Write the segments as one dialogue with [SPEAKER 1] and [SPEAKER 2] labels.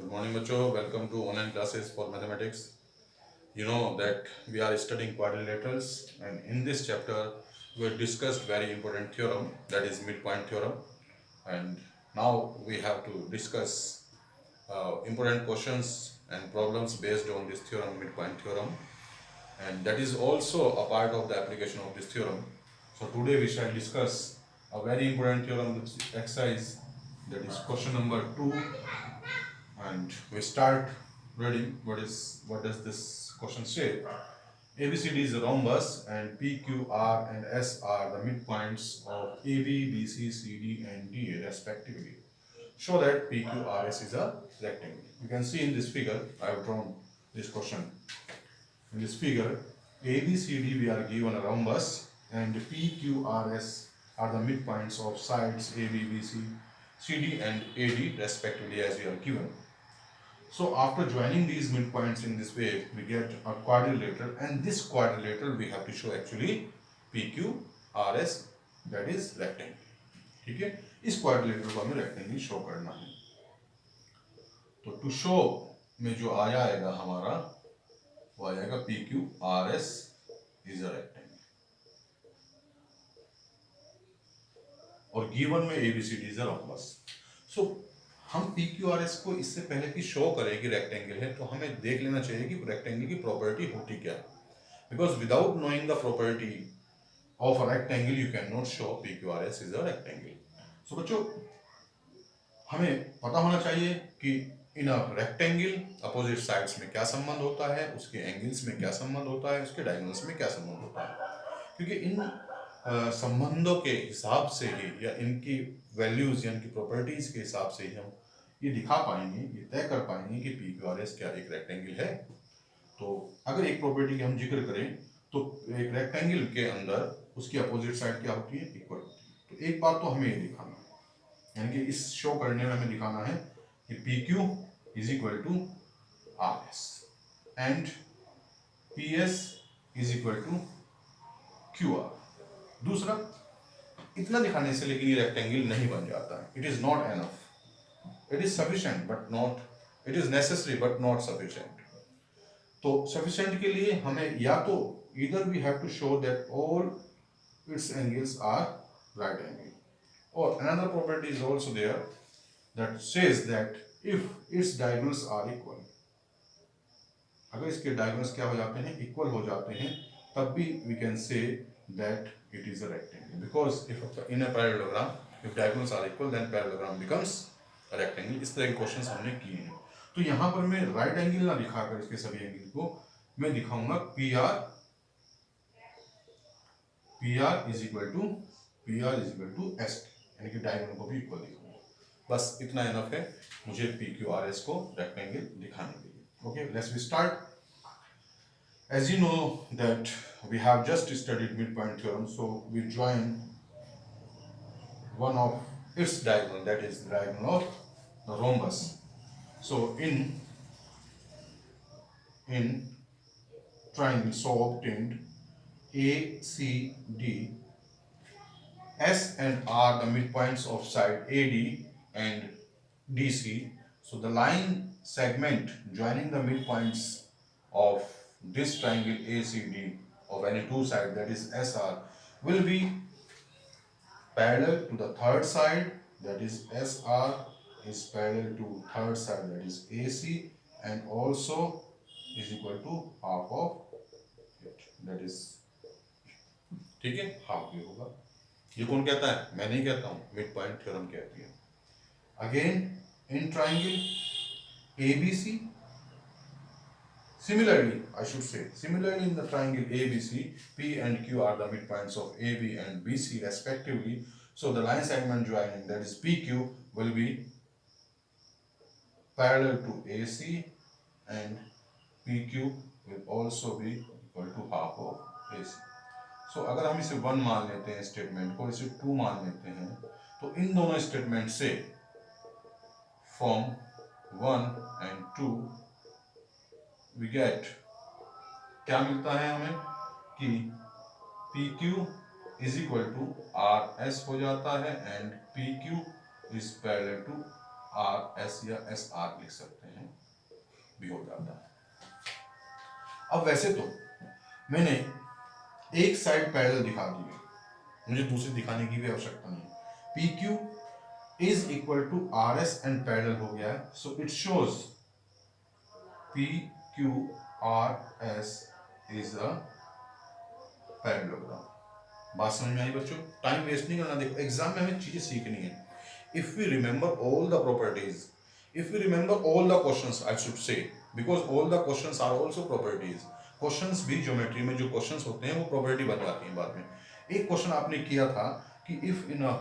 [SPEAKER 1] Good morning, bachcho. Welcome to online classes for mathematics. You know that we are studying quadrilaterals, and in this chapter, we discussed very important theorem, that is midpoint theorem. And now we have to discuss important questions and problems based on this theorem, midpoint theorem, and that is also a part of the application of this theorem. So today we shall discuss a very important theorem with exercise, that is question number 2. And we start reading what does this question say. ABCD is a rhombus and PQR and S are the midpoints of AB, BC, CD and DA respectively. Show that PQRS is a rectangle. You can see in this figure, I have drawn this question. In this figure, ABCD we are given a rhombus and PQRS are the midpoints of sides AB, BC, CD and AD respectively as we are given. So after joining these midpoints in this way, we get a quadrilateral, and this quadrilateral we have to show actually PQRS, that is rectangle. ठीक है, इस quadrilateral को हमें rectangle show करना है. तो to show में जो आएगा हमारा वो आएगा PQRS is a rectangle. और given में ABCD is a rhombus. So हम PQRS को इससे पहले कि शो करें कि रेक्टेंगल है, तो हमें देख लेना चाहिए कि रेक्टेंगल की प्रॉपर्टी होती क्या है. Because without knowing the property of a rectangle you can not show PQRS is a rectangle. So बच्चों, हमें पता होना चाहिए कि in a rectangle opposite sides में क्या संबंध होता है, उसके एंगल्स में क्या संबंध होता है, उसके डायगोनल्स में क्या संबंध होता है. क्योंकि इन संबंधों के हिसाब से ही या इनकी वैल्यूज या इनकी प्रॉपर्टीज के हिसाब से ही हम ये दिखा पाएंगे, ये तय कर पाएंगे कि PQRS क्या एक रेक्टेंगल है. तो अगर एक प्रॉपर्टी की हम जिक्र करें तो एक रेक्टेंगल के अंदर उसकी अपोजिट साइड क्या होती है, इक्वल होती है. तो एक बात तो हमें ये दिखाना है, यानी कि इस शो करने में हमें दिखाना है कि PQ is equal to RS and PS is equal to QR. दूसरा, इतना दिखाने से लेकिन ये रेक्टेंगल नहीं बन जाता है. It is not enough. It is sufficient but not, it is necessary but not sufficient. तो सफिशिएंट के लिए हमें या तो either we have to show that all its angles are right angle, or another property is also there that says that if its diagonals are equal, अगर इसके diagonals क्या हो जाते हैं, इक्वल हो जाते हैं, तब भी we can say that it is a rectangle, because if in a parallelogram if diagonals are equal then parallelogram becomes a rectangle. इस तरह के क्वेश्चंस हमने किए हैं. तो यहाँ पर मैं राइट एंगल ना दिखाकर इसके सभी एंगल को मैं दिखाऊंगा PR is equal to S, यानी कि डायगोनल को भी इक्वल दिखाऊंगा. बस इतना इनफ है मुझे PQRS को रेक्टेंगल दिखाने के लिए. Okay, let's we start. As you know that we have just studied midpoint theorem, so we join one of its diagonal, that is the diagonal of the rhombus. So in triangle so obtained ACD, S and R the midpoints of side AD and DC. So the line segment joining the midpoints of this triangle ACD of any two sides, that is SR, will be parallel to the third side, that is SR is parallel to third side, that is AC, and also is equal to half of it, that is, ठीक है, half भी होगा. ये कौन कहता है, मैं नहीं कहता हूं, मिड पॉइंट थ्योरम कहती है. Again in triangle ABC, similarly I should say, similarly in the triangle ABC, P and Q are the midpoints of AB and BC respectively. So the line segment joining, that is PQ, will be parallel to AC and PQ will also be equal to half of AC. So अगर हम इसे 1 मान लेते हैं statement को, इसे 2 मान लेते हैं, तो इन दोनों स्टेटमेंट से फॉर्म 1 and 2 we get, क्या मिलता है हमें कि PQ is equal to RS हो जाता है and PQ is parallel to RS या SR लिख सकते हैं. भी हो जाता है। अब वैसे तो मैंने एक साइड पैरेलल दिखा दी है, मुझे दूसरी दिखाने की भी आवश्यकता नहीं। P Q is equal to R S and parallel हो गया है, so it shows P Q R S is a parallelogram. बात समझ में आई बच्चों? टाइम वेस्ट नहीं करना। देखो एग्जाम में हमें चीजें सीखनी है। If we remember all the properties, if we remember all the questions, I should say, because all the questions are also properties. Questions भी ज्योमेट्री में जो क्वेश्चंस होते हैं वो प्रॉपर्टी बन जाती हैं बाद में। एक क्वेश्चन आपने किया था कि if in a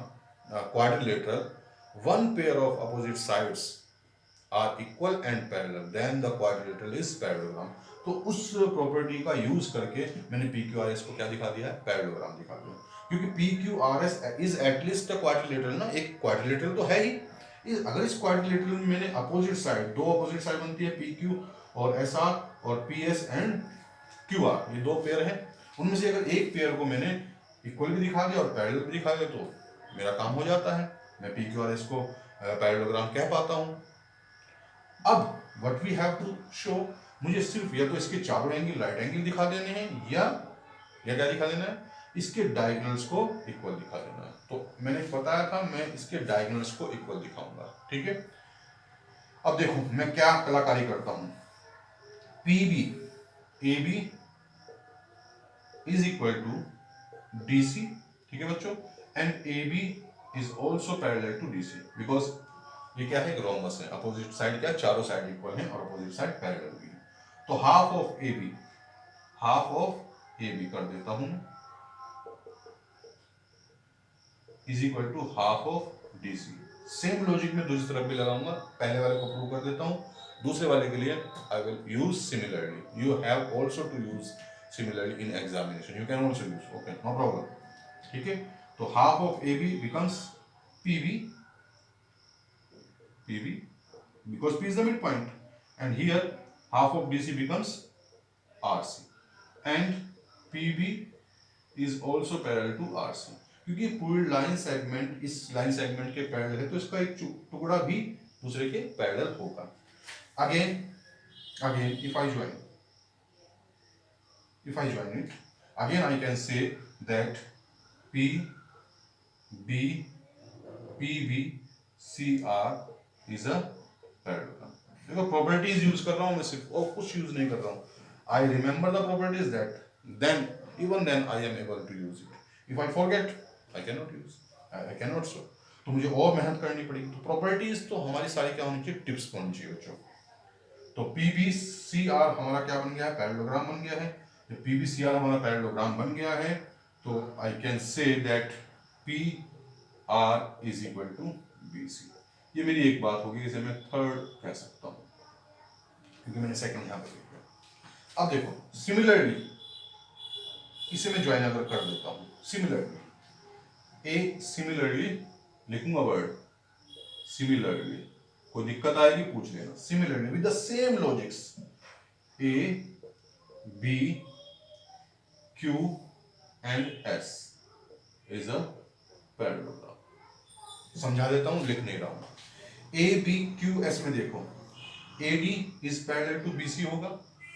[SPEAKER 1] quadrilateral one pair of opposite sides are equal and parallel then the quadrilateral is parallelogram. तो उस प्रॉपर्टी का यूज करके मैंने पी क्यू आर एस को क्या दिखा दिया है? पैरेललोग्राम दिखा दिया। क्योंकि P Q R S is at least a quadrilateral ना, एक क्वाड्रिलेटरल तो है ही। अगर इस क्वाड्रिलेटरल में मैंने अपोजिट साइड, दो अपोजिट साइड बनती है पी क्यू और एस आर और P S and Q R, ये दो पेयर हैं, उनमें से अगर एक पेयर को मैंने इक्वल भी दिखा दिया और पैरेलल भी दिखा दिया तो मेरा काम हो जाता है, मैं पी क्यू आर एस को पैरेललोग्राम कह पाता हूं। अब what we have to show, मुझे सिर्फ या तो इसके चारों एंगल राइट एंगल दिखा देने हैं या क्या दिखा देना है? इसके डायगोनल्स को इक्वल दिखा देना है। तो मैंने बताया था मैं इसके डायगोनल्स को इक्वल दिखाऊंगा, ठीक है। अब देखो मैं क्या कलाकारी करता हूं। P B A B is equal to D C, ठीक है बच्चों, and A B is also parallel to D C, because ये क्या है? एक रोमबस है। अपोजिट साइड क्या? चारों साइड इक्वल हैं और अपोजिट साइड पैरेलल भी है। तो half of A B, half of A B कर देता हूं is equal to half of D C. Same logic में दूसरी तरफ भी लगाऊंगा। पहले वाले को प्रूव कर देता हूं, दूसरे वाले के लिए I will use similarly. You have also to use similarly in examination, you can also use, okay, no problem, ठीक है। तो half of A B becomes P B, PB because P is the midpoint, and here half of DC becomes RC and PB is also parallel to RC, क्योंकि पूरी line segment इस line segment के parallel है तो इसका एक टुकड़ा भी दूसरे के पैरेलल होगा। Again if I join it, again I can say that PB CR is a parallelogram. देखो प्रॉपर्टीज यूज कर रहा हूं मैं सिर्फ, और कुछ यूज नहीं कर रहा हूं। I remember the properties that then even then I am able to use it. If I forget I can not use, I can not show, तो मुझे और मेहनत करनी पड़ेगी। तो प्रॉपर्टीज तो हमारी सारी क्या होनी चाहिए? टिप्स होनी चाहिए बच्चों। तो PBCR हमारा क्या बन गया है? पैरेललोग्राम बन गया है। जब PBCR हमारा पैरेललोग्राम बन गया है तो I can say that PR is equal to BC। ये मेरी एक बात होगी, इसे मैं थर्ड कह सकता हूं क्योंकि मैंने सेकंड यहां पर लिखा। अब देखो सिमिलरली इसे मैं ज्वाइन अगर कर देता हूं, सिमिलरली लिखूंगा वर्ड सिमिलरली, कोई दिक्कत आएगी पूछ लेना। Similarly with the same logics A B Q and S is a parallelogram। समझा देता हूं, लिख नहीं रहा हूं। A B Q S में देखो AD is parallel to BC होगा,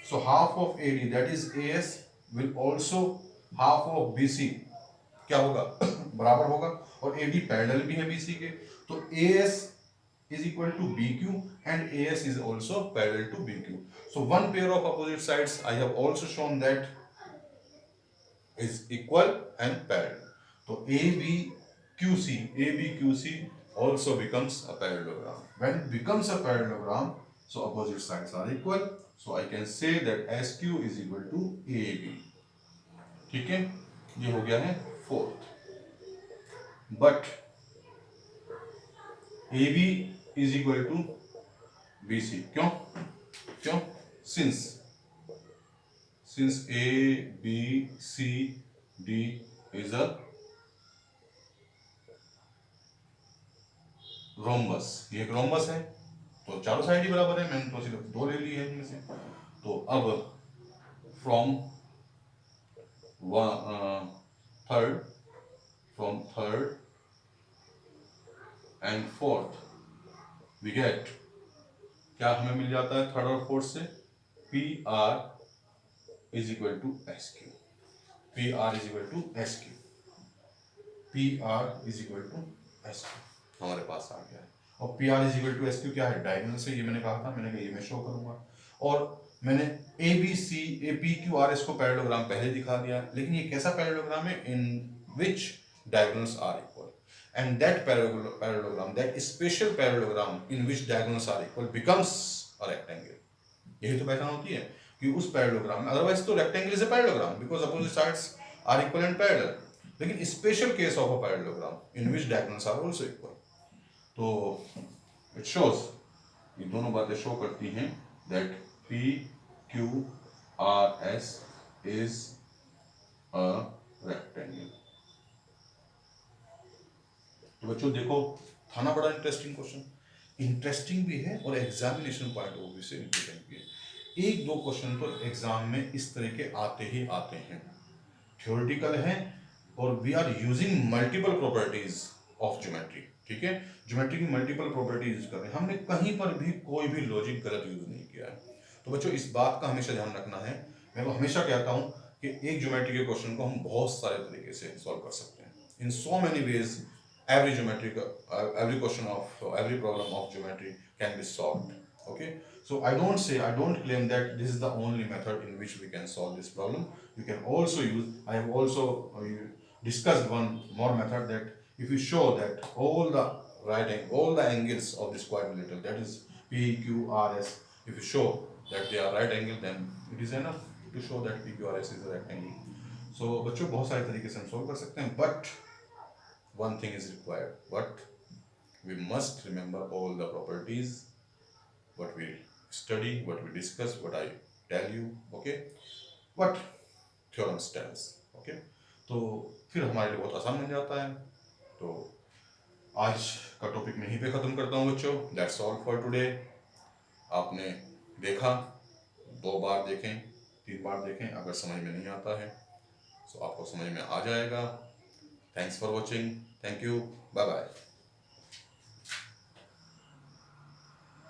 [SPEAKER 1] so half of AD that is AS will also half of BC क्या होगा? बराबर होगा, और AD पैरेलल भी है BC के, तो AS is equal to BQ and AS is also parallel to BQ. So one pair of opposite sides I have also shown that is equal and parallel. So ABQC also becomes a parallelogram. When it becomes a parallelogram, so opposite sides are equal. So I can say that SQ is equal to AB. ठीक है, ये हो गया है fourth. But AB is equal to BC, क्यों? Since A B C D is a rhombus, ये एक rhombus है तो चारों साइड ही बराबर है, मैंने तो सिर्फ दो ले ली है इनमें से। तो अब from third and fourth we get क्या हमें मिल जाता है थर्ड और फोर्थ से, P R is equal to S Q, P R is equal to S Q, P R is equal to S Q हमारे पास आ गया है। और P R is equal to S Q क्या है, डायगोनल से, ये मैंने कहा था, मैंने कहा ये मैं शो करूंगा। और मैंने A B C A P Q R S को पैरेललोग्राम पहले दिखा दिया, लेकिन ये कैसा पैरेललोग्राम है, in which diagonals are equal, and that parallelogram, that special parallelogram in which diagonals are equal becomes a rectangle. यही तो पहचान होती है कि उस पैरेललोग्राम में, अदरवाइज तो rectangle is a parallelogram because opposite sides are equal and parallel, लेकिन special case of a parallelogram in which diagonals are also equal. तो इट शोज, ये दोनों बातें शो करती हैं that P Q R S is a rectangle. तो बच्चों देखो, था ना बड़ा इंटरेस्टिंग क्वेश्चन, इंटरेस्टिंग भी है और एग्जामिनेशन पॉइंट ऑफ व्यू से इंपॉर्टेंट भी है। एक दो क्वेश्चन तो एग्जाम में इस तरह के आते ही आते हैं, थ्योरेटिकल हैं और we are using multiple properties of geometry, ठीक है, ज्योमेट्री की मल्टीपल प्रॉपर्टीज यूज कर रहे हैं, हमने कहीं पर भी कोई भी लॉजिक गलत यूज नहीं किया है। तो बच्चों इस बात का हमेशा ध्यान रखना है, मैं वो हमेशा कहता हूँ कि एक ज्योमेट्री के क्वेश्चन को हम बहुत सारे तरीके से सॉल्व कर सकते हैं, in so many ways every every question of every problem of geometry can be solved. Okay, so I don't claim that this is the only method in which we can solve this problem. You can also use, I have also discussed one more method, that if you show that all the angles of this quadrilateral, that is p q r s, if you show that they are right angle, then it is enough to show that p q r s is a rectangle. So बच्चों बहुत सारे तरीके से हम solve कर सकते हैं, but one thing is required, what we must remember all the properties, what we study, what we discuss, what I tell you, okay, what theorems tells, okay। तो फिर हमारे लिए बहुत आसान बन जाता है। तो आज का टॉपिक मैं यहीं पे ख़त्म करता हूँ बच्चों, दैट्स ऑल फॉर टुडे। आपने देखा, 2 बार देखें, 3 बार देखें, अगर समझ में नहीं आता है तो आपको समझ में आ जाएगा। Thanks for watching. Thank you. Bye bye.